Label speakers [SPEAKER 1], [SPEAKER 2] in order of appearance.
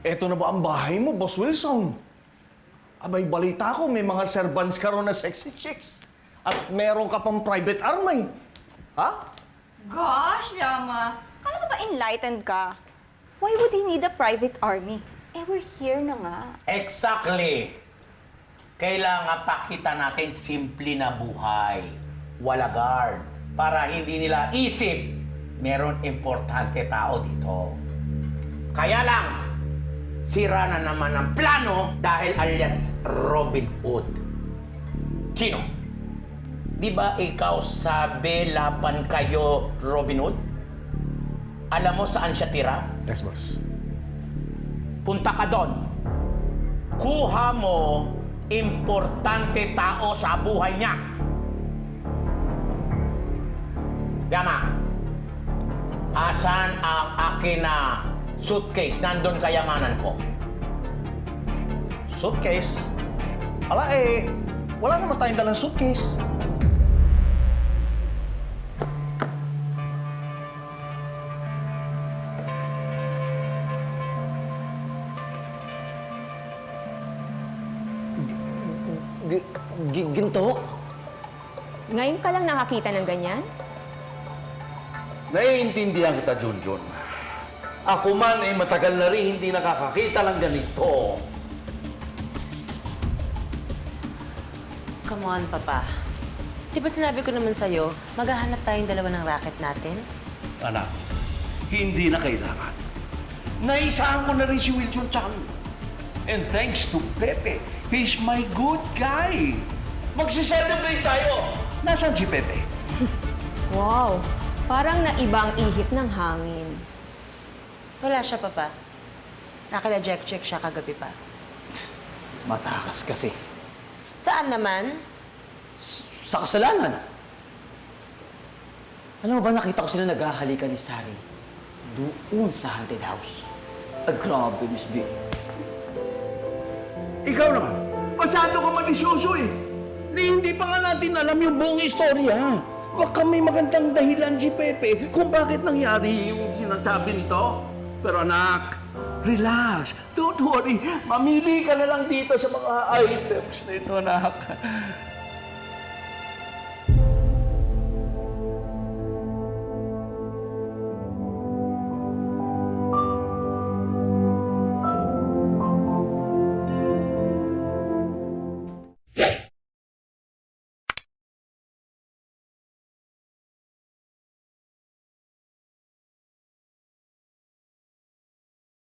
[SPEAKER 1] Eto na ba ang bahay mo, Boss Wilson? Abay, balita ko, may mga servants ka ron na sexy chicks. At meron ka pang private army. Ha?
[SPEAKER 2] Gosh, Yama. Kala ka ba enlightened ka? Why would he need a private army? Eh, we're here na nga.
[SPEAKER 3] Exactly. Kailangan pakita natin simple na buhay. Wala guard. Para hindi nila isip, meron importante tao dito. Kaya lang, sira na naman ang plano dahil alias Robin Hood. Sino? Di ba ikaw sabi laban kayo, Robin Hood? Alam mo saan siya tira?
[SPEAKER 1] Yes, boss.
[SPEAKER 3] Punta ka doon. Kuha mo importante tao sa buhay niya. Yama, asan ang akin na suitcase? Nandun kayamanan ko.
[SPEAKER 1] Suitcase? Ala wala naman tayong dalang suitcase.
[SPEAKER 4] Ginto?
[SPEAKER 5] Ngayon ka lang nakakita ng ganyan?
[SPEAKER 6] Naiintindihan kita, Junjun. Ako man ay matagal na rin hindi nakakakita ng ganito.
[SPEAKER 4] Come on, Papa. Di ba sinabi ko naman sa'yo, maghahanap tayong dalawa ng racket natin?
[SPEAKER 6] Anak, hindi na kailangan. Naisahan ko na rin si Wilson Chan. And thanks to Pepe, he's my good guy. Magsi-celebrate tayo. Nasaan si Pepe?
[SPEAKER 5] Wow, parang naibang ihip ng hangin.
[SPEAKER 4] Wala siya, Papa. Nakila-check siya kagabi pa.
[SPEAKER 7] Matakas kasi.
[SPEAKER 4] Saan naman?
[SPEAKER 7] Sa kasalanan. Alam mo ba, nakita ko sila naghahalikan ni Sari doon sa haunted house. Ay, grabe, Miss B.
[SPEAKER 6] Ikaw naman, masyado ka malisyoso eh. Hindi pa nga natin alam yung buong istorya. Baka may magandang dahilan si Pepe kung bakit nangyari yung sinasabi nito. Pero anak, relax. Don't worry. Mamili ka na lang dito sa mga items na ito, anak.